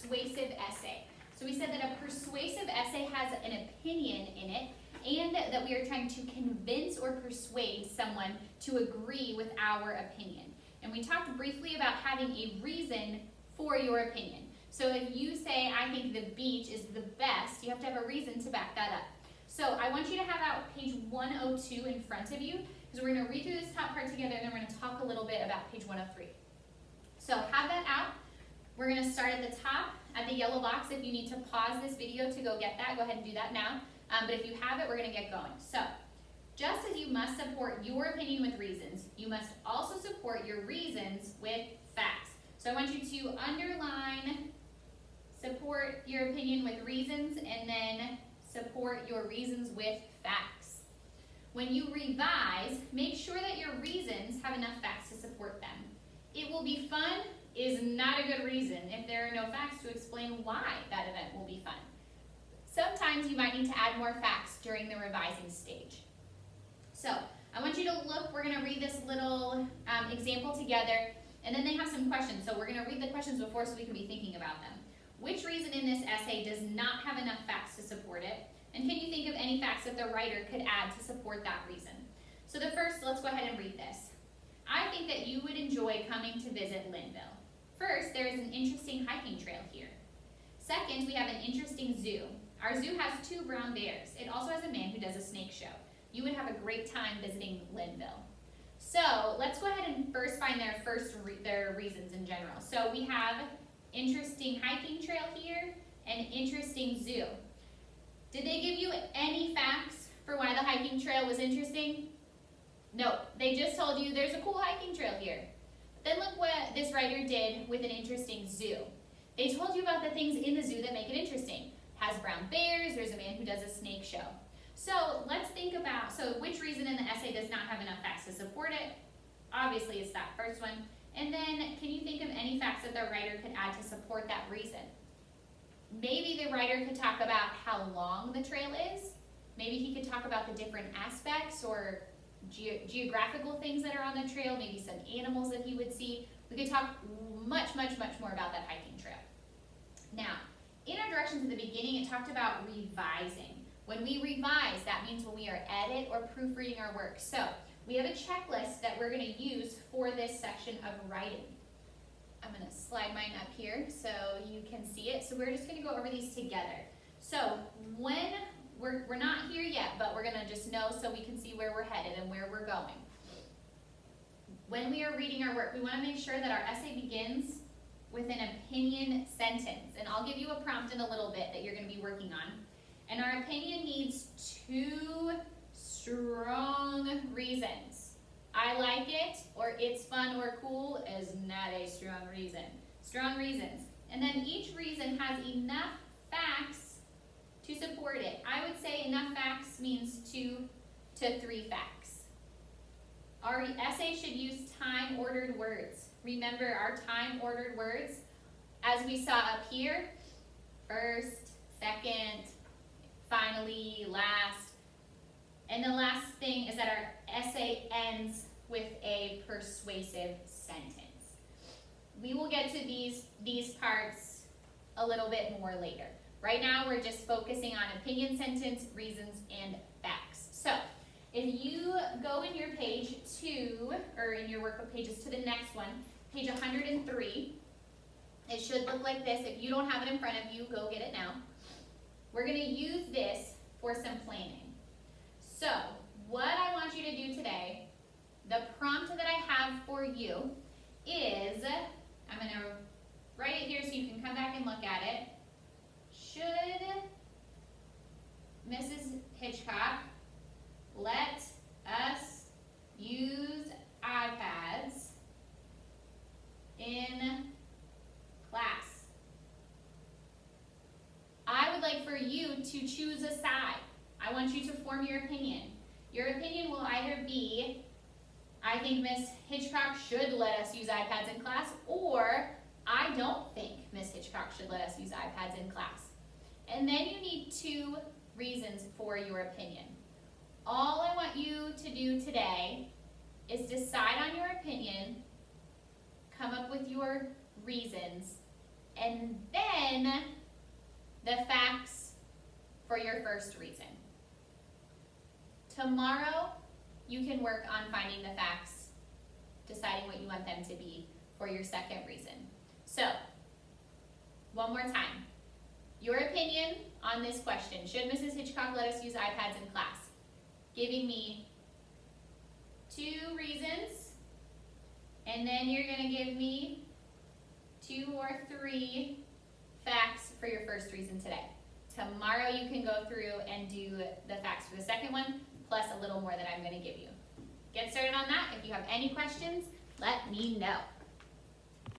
persuasive essay. So we said that a persuasive essay has an opinion in it, and that we are trying to convince or persuade someone to agree with our opinion. And we talked briefly about having a reason for your opinion. So if you say, I think the beach is the best, you have to have a reason to back that up. So I want you to have out page 102 in front of you, because we're going to read through this top part together, and then we're going to talk a little bit about page 103. So have that out. We're going to start at the top at the yellow box. If you need to pause this video to go get that, go ahead and do that now. But if you have it, we're going to get going. So, just as you must support your opinion with reasons, you must also support your reasons with facts. So I want you to underline, support your opinion with reasons, and then support your reasons with facts. When you revise, make sure that your reasons have enough facts to support them. It will be fun is not a good reason if there are no facts to explain why that event will be fun. Sometimes you might need to add more facts during the revising stage. So I want you to look, we're going to read this little example together, and then they have some questions. So we're going to read the questions before so we can be thinking about them. Which reason in this essay does not have enough facts to support it? And can you think of any facts that the writer could add to support that reason? So the first, let's go ahead and read this. I think that you would enjoy coming to visit Linville. First, there is an interesting hiking trail here. Second, we have an interesting zoo. Our zoo has 2 brown bears. It also has a man who does a snake show. You would have a great time visiting Linville. So let's go ahead and first find their reasons in general. So we have interesting hiking trail here and interesting zoo. Did they give you any facts for why the hiking trail was interesting? No, they just told you there's a cool hiking trail here. Then look what this writer did with an interesting zoo. They told you about the things in the zoo that make it interesting. Has brown bears, there's a man who does a snake show. So let's think about, which reason in the essay does not have enough facts to support it? Obviously it's that first one. And then can you think of any facts that the writer could add to support that reason? Maybe the writer could talk about how long the trail is. Maybe he could talk about the different aspects or geographical things that are on the trail, maybe some animals that he would see. We could talk much more about that hiking trail. Now, in our directions at the beginning, it talked about revising. When we revise, that means when we are edit or proofreading our work. So we have a checklist that we're going to use for this section of writing. I'm going to slide mine up here so you can see it. So we're just going to go over these together. So when we're not here yet, but we're going to just know so we can see where we're headed and where we're going. When we are reading our work, we want to make sure that our essay begins with an opinion sentence. And I'll give you a prompt in a little bit that you're going to be working on. And our opinion needs 2 strong reasons. I like it, or it's fun or cool is not a strong reason. Strong reasons. And then each reason has enough facts to support it. I would say enough facts means 2 to 3 facts. Our essay should use time-ordered words. Remember our time-ordered words, as we saw up here, first, second, finally, last. And the last thing is that our essay ends with a persuasive sentence. We will get to these parts a little bit more later. Right now, we're just focusing on opinion sentence, reasons, and facts. So, if you go in your page 2, or in your workbook pages to the next one, page 103, it should look like this. If you don't have it in front of you, go get it now. We're going to use this for some planning. So, what I want you to do today, the prompt that I have for you is, I'm going to write it here so you can come back and look at it. Should Mrs. Hitchcock let us use iPads in class? I would like for you to choose a side. I want you to form your opinion. Your opinion will either be, I think Miss Hitchcock should let us use iPads in class, or I don't think Miss Hitchcock should let us use iPads in class. And then you need 2 reasons for your opinion. All I want you to do today is decide on your opinion, come up with your reasons, and then the facts for your first reason. Tomorrow, you can work on finding the facts, deciding what you want them to be for your second reason. So, one more time. Your opinion on this question: should Mrs. Hitchcock let us use iPads in class? Giving me 2 reasons, and then you're going to give me 2 or 3 facts for your first reason today. Tomorrow you can go through and do the facts for the second one, plus a little more that I'm going to give you. Get started on that. If you have any questions, let me know.